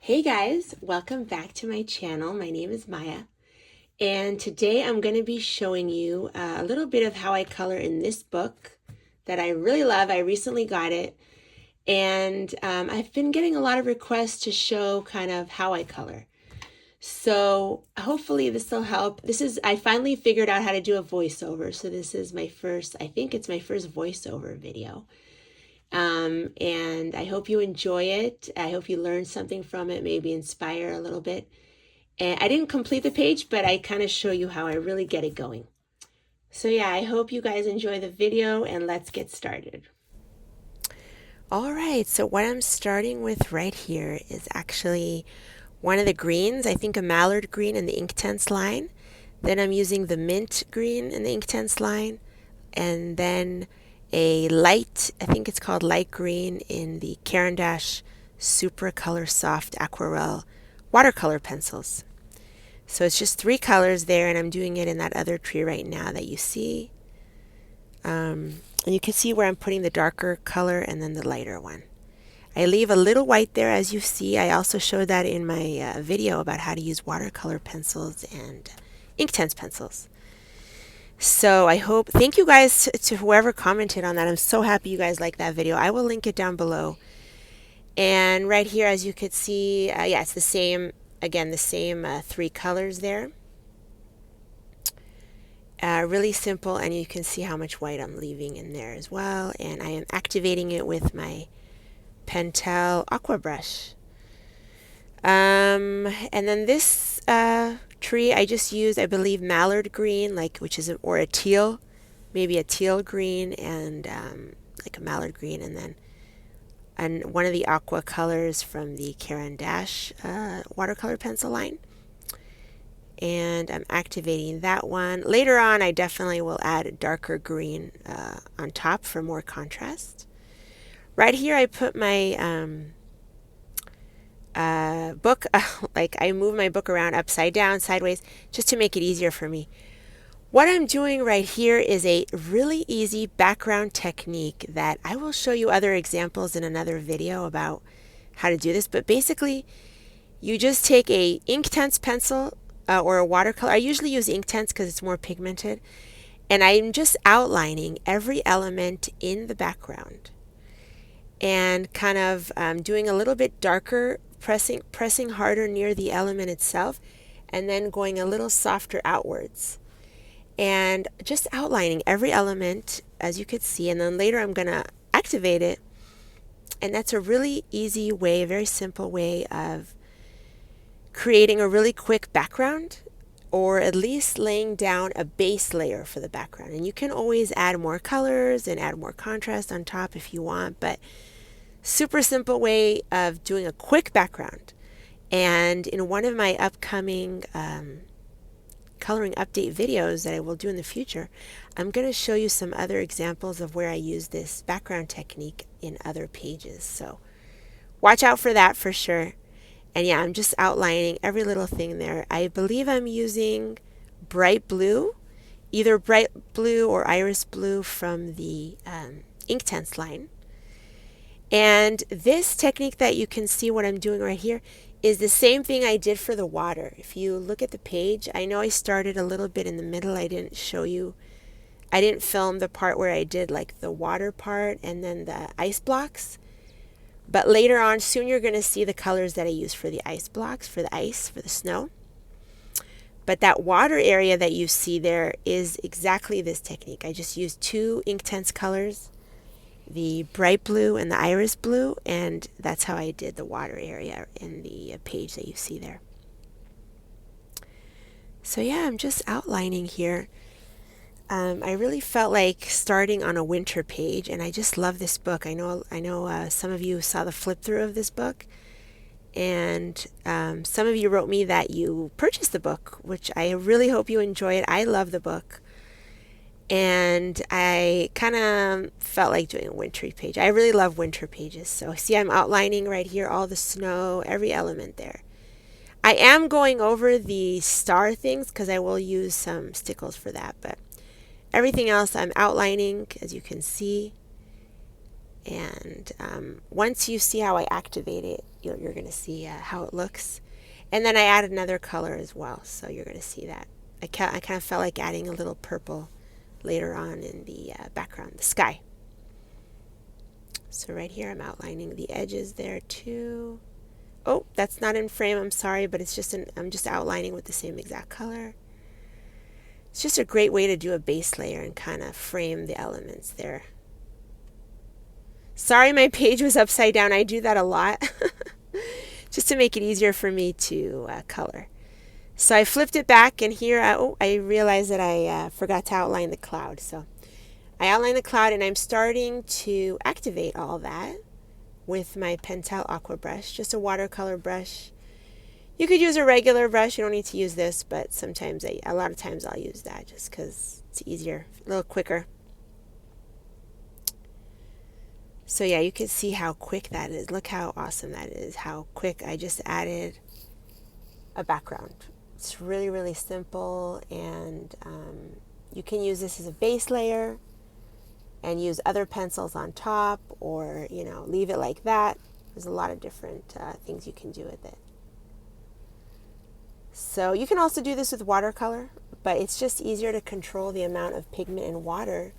Hey guys, welcome back to my channel. My name is Maya, and today I'm going to be showing you a little bit of how I color in this book that I really love. I recently got it, and I've been getting a lot of requests to show kind of how I color. So hopefully this will help. I finally figured out how to do a voiceover, so this is my first, I think it's my first voiceover video. And I hope you enjoy it. I hope you learn something from it, maybe inspire a little bit. And I didn't complete the page, but I kind of show you how I really get it going. So yeah, I hope you guys enjoy the video and let's get started. All right, so what I'm starting with right here is actually one of the greens, I think a mallard green in the Inktense line. Then I'm using the mint green in the Inktense line, and then a light, I think it's called light green in the Caran d'Ache Supra Color Soft Aquarelle watercolor pencils. So it's just three colors there, and I'm doing it in that other tree right now that you see. And you can see where I'm putting the darker color and then the lighter one. I leave a little white there, as you see. I also showed that in my video about how to use watercolor pencils and Inktense pencils. So thank you guys to whoever commented on that. I'm so happy you guys like that video. I will link it down below. And right here, as you could see, yeah, it's the same, again, the same three colors there. Really simple, and you can see how much white I'm leaving in there as well. And I am activating it with my Pentel Aqua Brush. And then this tree, I just used, I believe, mallard green, or a teal, maybe a teal green, and like a mallard green, and one of the aqua colors from the Caran d'Ache watercolor pencil line. And I'm activating that one. Later on, I definitely will add a darker green on top for more contrast. Right here, I put my book, like I move my book around upside down, sideways, just to make it easier for me. What I'm doing right here is a really easy background technique that I will show you other examples in another video about how to do this. But basically, you just take a Inktense pencil or a watercolor. I usually use Inktense because it's more pigmented. And I'm just outlining every element in the background and kind of doing a little bit darker, pressing harder near the element itself, and then going a little softer outwards. And just outlining every element, as you could see, and then later I'm going to activate it. And that's a really easy way, a very simple way of creating a really quick background, or at least laying down a base layer for the background. And you can always add more colors and add more contrast on top if you want, but super simple way of doing a quick background. And in one of my upcoming coloring update videos that I will do in the future, I'm going to show you some other examples of where I use this background technique in other pages. So watch out for that for sure. And yeah, I'm just outlining every little thing there. I believe I'm using bright blue, either bright blue or iris blue from the Inktense line. And this technique that you can see what I'm doing right here is the same thing I did for the water. If you look at the page, I know I started a little bit in the middle. I didn't film the part where I did like the water part and then the ice blocks. But later on, soon you're going to see the colors that I use for the ice blocks, for the ice, for the snow. But that water area that you see there is exactly this technique. I just used two Inktense colors, the bright blue and the iris blue, and that's how I did the water area in the page that you see there. So yeah, I'm just outlining here. I really felt like starting on a winter page, and I just love this book. I know some of you saw the flip through of this book, and some of you wrote me that you purchased the book, which I really hope you enjoy it. I love the book, and I kind of felt like doing a wintry page. I really love winter pages. So see, I'm outlining right here all the snow, every element there. I am going over the star things because I will use some stickles for that, but everything else I'm outlining, as you can see. And once you see how I activate it, you're going to see how it looks. And then I added another color as well, so you're going to see that. I kind of felt like adding a little purple later on in the background, the sky. So right here I'm outlining the edges there too. Oh, that's not in frame, I'm sorry, but I'm just outlining with the same exact color. It's just a great way to do a base layer and kind of frame the elements there. Sorry my page was upside down. I do that a lot just to make it easier for me to color. So I flipped it back, and here I realized that I forgot to outline the cloud. So I outlined the cloud, and I'm starting to activate all that with my Pentel Aqua brush, just a watercolor brush. You could use a regular brush. You don't need to use this, but a lot of times I'll use that just because it's easier, a little quicker. So yeah, you can see how quick that is. Look how awesome that is, how quick I just added a background. It's really, really simple, and you can use this as a base layer and use other pencils on top, or leave it like that. There's a lot of different things you can do with it. So you can also do this with watercolor, but it's just easier to control the amount of pigment in water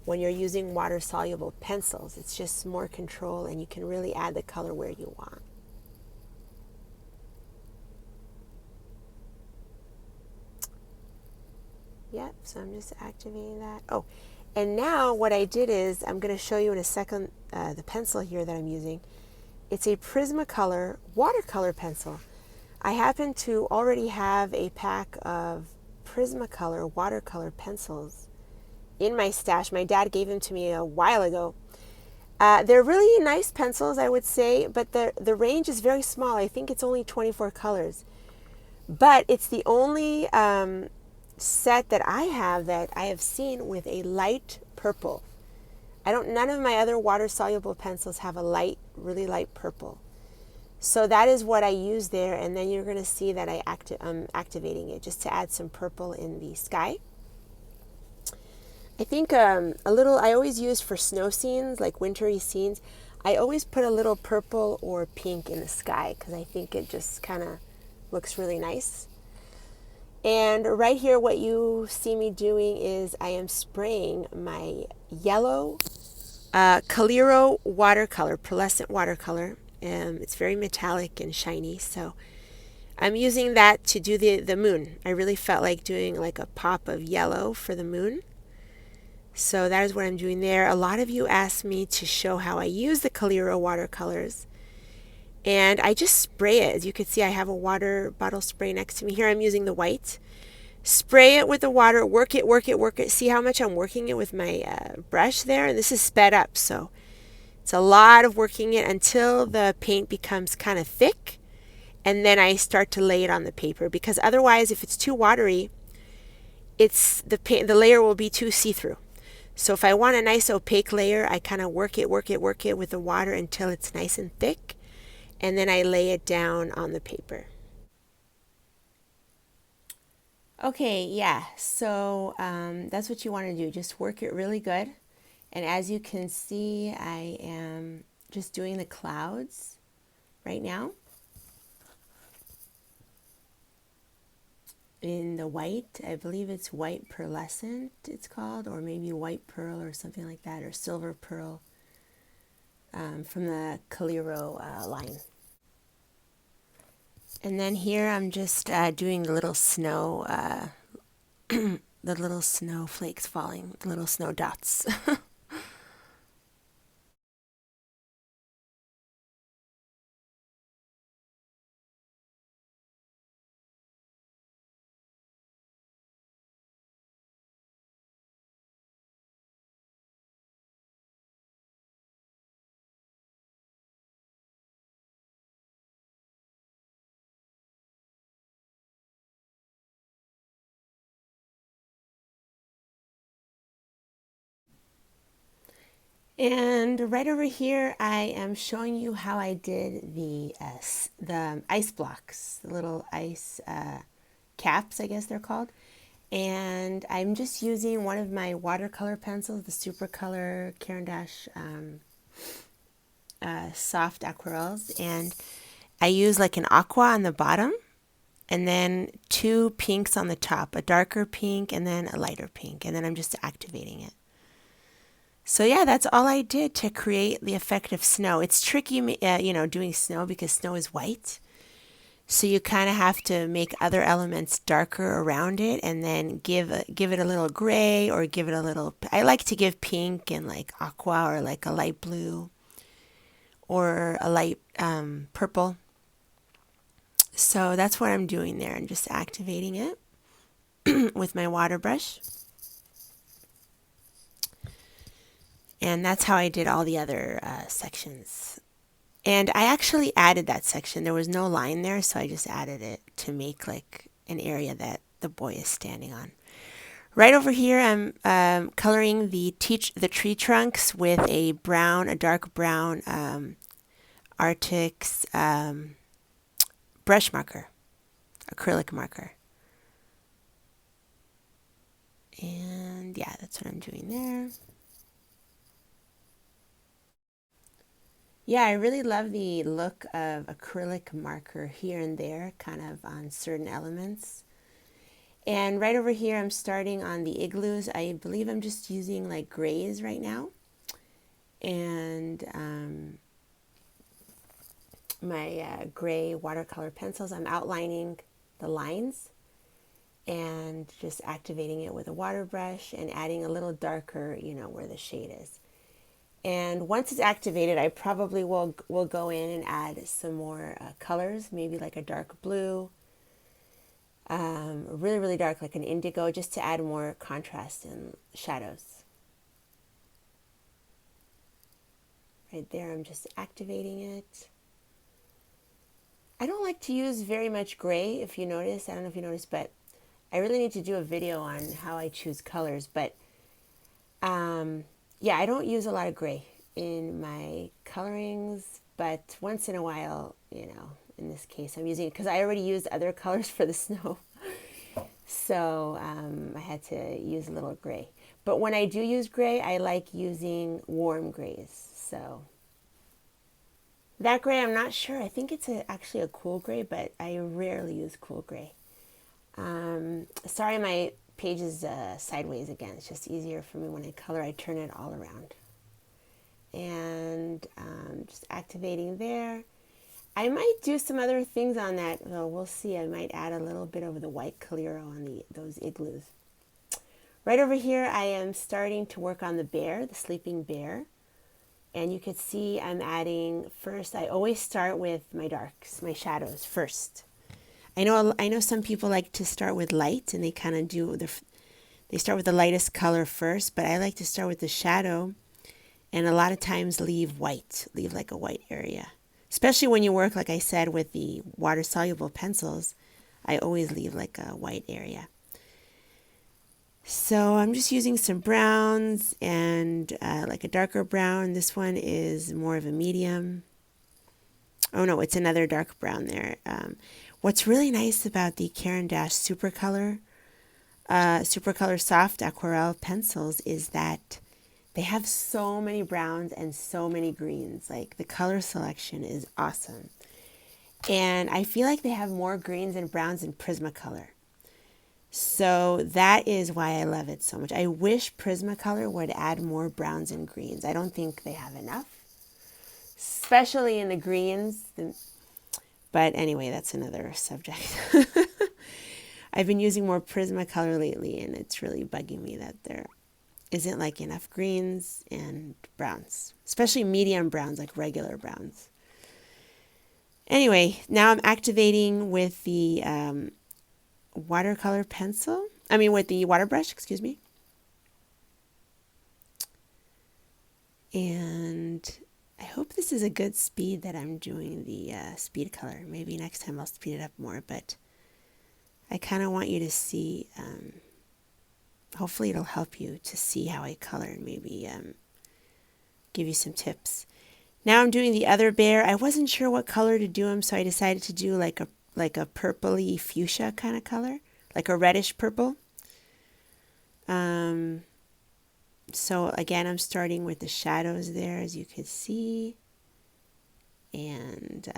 when you're using water-soluble pencils. It's just more control, and you can really add the color where you want. Yep, so I'm just activating that. Oh, and now what I did is, I'm going to show you in a second the pencil here that I'm using. It's a Prismacolor watercolor pencil. I happen to already have a pack of Prismacolor watercolor pencils in my stash. My dad gave them to me a while ago. They're really nice pencils, I would say, but the range is very small. I think it's only 24 colors. But it's the only set that I have seen with a light purple. None of my other water-soluble pencils have a really light purple. So that is what I use there, and then you're going to see that I'm activating it just to add some purple in the sky. I think I always use for snow scenes, like wintry scenes, I always put a little purple or pink in the sky because I think it just kind of looks really nice. And right here, what you see me doing is I am spraying my yellow Coliro watercolor, pearlescent watercolor. It's very metallic and shiny, so I'm using that to do the moon. I really felt like doing like a pop of yellow for the moon. So that is what I'm doing there. A lot of you asked me to show how I use the Coliro watercolors. And I just spray it. As you can see, I have a water bottle spray next to me. Here I'm using the white. Spray it with the water, work it, work it, work it. See how much I'm working it with my brush there? And this is sped up, so it's a lot of working it until the paint becomes kind of thick. And then I start to lay it on the paper, because otherwise, if it's too watery, the layer will be too see-through. So if I want a nice opaque layer, I kind of work it with the water until it's nice and thick, and then I lay it down on the paper. Okay, yeah, so that's what you want to do. Just work it really good. And as you can see, I am just doing the clouds right now in the white. I believe it's white pearlescent it's called, or maybe white pearl or something like that, or silver pearl from the Coliro line. And then here I'm just doing the little snow, the little snowflakes falling, the little snow dots. And right over here, I am showing you how I did the ice blocks, the little ice caps, I guess they're called. And I'm just using one of my watercolor pencils, the Supercolor Caran d'Ache soft aquarels, and I use like an aqua on the bottom and then two pinks on the top, a darker pink and then a lighter pink, and then I'm just activating it. So yeah, that's all I did to create the effect of snow. It's tricky, doing snow because snow is white. So you kind of have to make other elements darker around it and then give it a little gray or give it a little, I like to give pink and like aqua or like a light blue or a light purple. So that's what I'm doing there. I'm just activating it with my water brush. And that's how I did all the other sections. And I actually added that section. There was no line there, so I just added it to make like an area that the boy is standing on. Right over here, I'm coloring the tree trunks with a dark brown Arctic's brush marker, acrylic marker. And yeah, that's what I'm doing there. Yeah, I really love the look of acrylic marker here and there, kind of on certain elements. And right over here, I'm starting on the igloos. I believe I'm just using like grays right now. And my gray watercolor pencils, I'm outlining the lines and just activating it with a water brush and adding a little darker, where the shade is. And once it's activated, I probably will go in and add some more colors, maybe like a dark blue, really, really dark, like an indigo, just to add more contrast and shadows. Right there, I'm just activating it. I don't like to use very much gray, if you notice. I don't know if you noticed, but I really need to do a video on how I choose colors. But yeah, I don't use a lot of gray in my colorings, but once in a while, in this case, I'm using it because I already used other colors for the snow. So I had to use a little gray. But when I do use gray, I like using warm grays. So that gray, I'm not sure. I think it's actually a cool gray, but I rarely use cool gray. Sorry, my page is sideways again. It's just easier for me when I color. I turn it all around. And just activating there. I might do some other things on that. Well, we'll see. I might add a little bit of the white Calero on those igloos. Right over here, I am starting to work on the bear, the sleeping bear. And you can see I'm adding first. I always start with my darks, my shadows first. I know some people like to start with light, and they kind of they start with the lightest color first, but I like to start with the shadow, and a lot of times leave like a white area. Especially when you work, like I said, with the water-soluble pencils, I always leave like a white area. So I'm just using some browns and like a darker brown. This one is more of a medium. Oh no, it's another dark brown there. What's really nice about the Caran d'Ache Supercolor Soft Aquarelle pencils is that they have so many browns and so many greens. Like the color selection is awesome. And I feel like they have more greens and browns in Prismacolor. So that is why I love it so much. I wish Prismacolor would add more browns and greens. I don't think they have enough, especially in the greens. But anyway, that's another subject. I've been using more Prismacolor lately, and it's really bugging me that there isn't like enough greens and browns, especially medium browns, like regular browns. Anyway, now I'm activating with the watercolor pencil. With the water brush, excuse me. And I hope this is a good speed that I'm doing the speed color. Maybe next time I'll speed it up more, but I kind of want you to see, hopefully it'll help you to see how I color and maybe give you some tips. Now I'm doing the other bear. I wasn't sure what color to do him, so I decided to do like a purpley fuchsia kind of color, like a reddish purple. So again, I'm starting with the shadows there, as you can see. And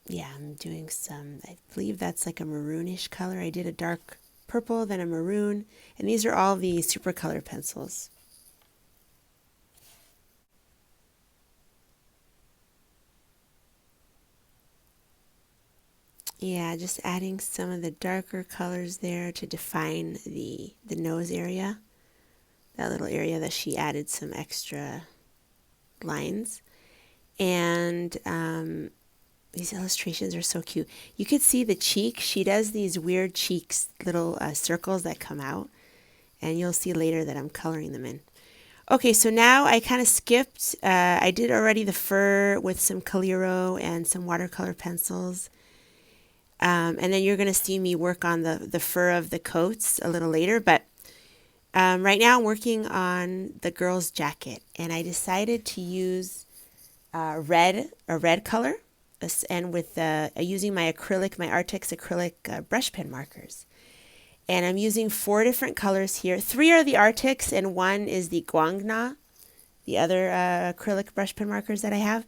yeah, I'm doing some, I believe that's like a maroonish color. I did a dark purple, then a maroon, and these are all the super color pencils. Yeah, just adding some of the darker colors there to define the nose area, that little area that she added some extra lines. And these illustrations are so cute. You could see the cheek. She does these weird cheeks, little circles that come out. And you'll see later that I'm coloring them in. Okay, so now I kind of skipped. I did already the fur with some Caliro and some watercolor pencils. And then you're going to see me work on the fur of the coats a little later. But right now I'm working on the girl's jacket. And I decided to use a red color. And with using my acrylic, my Artex acrylic brush pen markers. And I'm using 4 different colors here. 3 are the Arctics and 1 is the Guangna, the other acrylic brush pen markers that I have.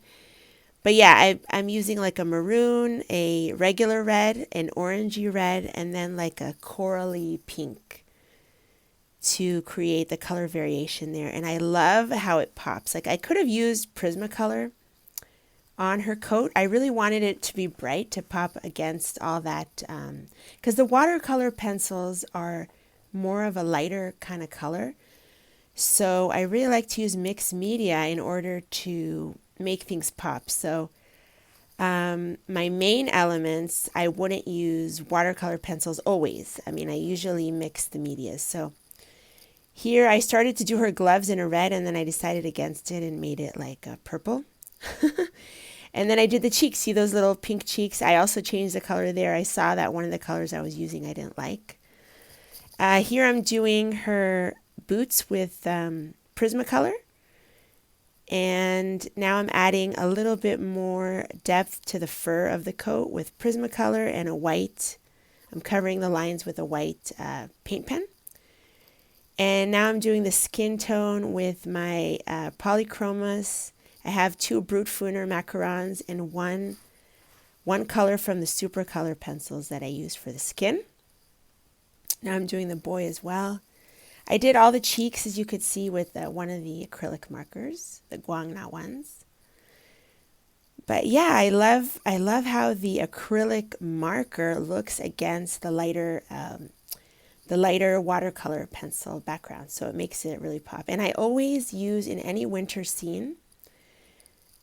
But yeah, I'm using like a maroon, a regular red, an orangey red, and then like a corally pink to create the color variation there. And I love how it pops. Like I could have used Prismacolor on her coat. I really wanted it to be bright to pop against all that, because the watercolor pencils are more of a lighter kind of color. So I really like to use mixed media in order to make things pop. So my main elements, I wouldn't use watercolor pencils always. I mean, I usually mix the medias. So here I started to do her gloves in a red, and then I decided against it and made it like a purple. And then I did the cheeks. See those little pink cheeks? I also changed the color there. I saw that one of the colors I was using I didn't like. Here I'm doing her boots with Prismacolor. And now I'm adding a little bit more depth to the fur of the coat with Prismacolor and a white. I'm covering the lines with a white paint pen. And now I'm doing the skin tone with my Polychromas. I have 2 Brute Founer macarons and one color from the super color pencils that I used for the skin. Now I'm doing the boy as well. I did all the cheeks, as you could see, with one of the acrylic markers, the Guangna ones. But yeah, I love how the acrylic marker looks against the lighter watercolor pencil background, so it makes it really pop. And I always use, in any winter scene,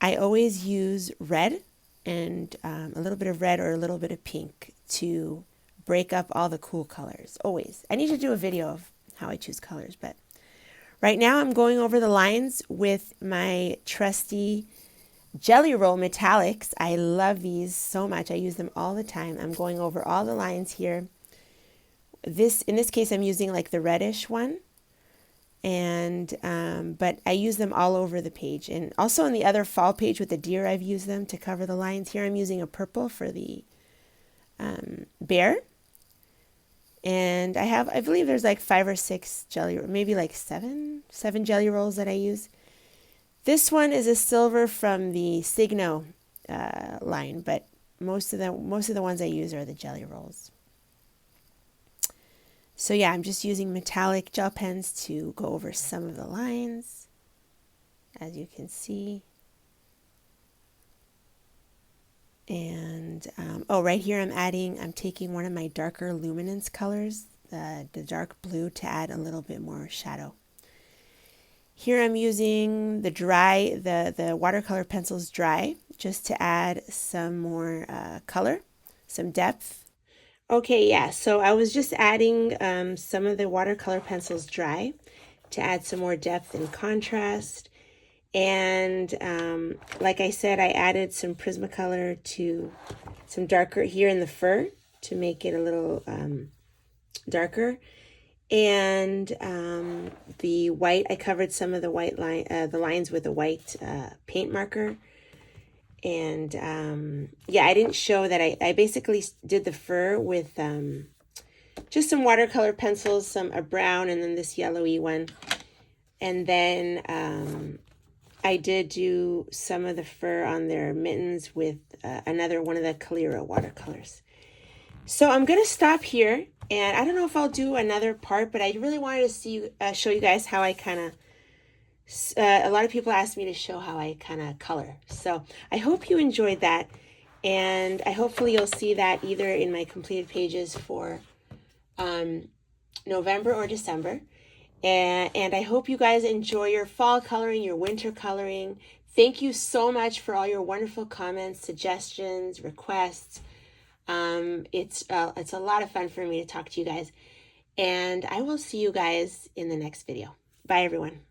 I always use red and a little bit of red or a little bit of pink to break up all the cool colors. Always. I need to do a video of how I choose colors, but right now I'm going over the lines with my trusty Jelly Roll Metallics. I love these so much. I use them all the time. I'm going over all the lines here. In this case, I'm using like the reddish one. And but I use them all over the page, and also on the other fall page with the deer I've used them to cover the lines. Here I'm using a purple for the bear, and I believe there's like 5 or 6 maybe like seven jelly rolls that I use. This one is a silver from the Signo line, but most of the ones I use are the jelly rolls. So yeah, I'm just using metallic gel pens to go over some of the lines, as you can see. And right here I'm taking one of my darker luminance colors, the dark blue, to add a little bit more shadow. Here I'm using the watercolor pencils dry, just to add some more color, some depth. Okay, yeah, so I was just adding some of the watercolor pencils dry to add some more depth and contrast. And like I said, I added some Prismacolor to some darker here in the fur to make it a little darker. And the white, I covered some of the white the lines with a white paint marker. And yeah, I didn't show that I basically did the fur with just some watercolor pencils, a brown, and then this yellowy one. And then I did do some of the fur on their mittens with another one of the Calera watercolors. So I'm gonna stop here, and I don't know if I'll do another part, but I really wanted to show you guys how I kind of. A lot of people asked me to show how I kind of color. So I hope you enjoyed that, and hopefully you'll see that either in my completed pages for November or December. And I hope you guys enjoy your fall coloring, your winter coloring. Thank you so much for all your wonderful comments, suggestions, requests. It's a lot of fun for me to talk to you guys. And I will see you guys in the next video. Bye, everyone.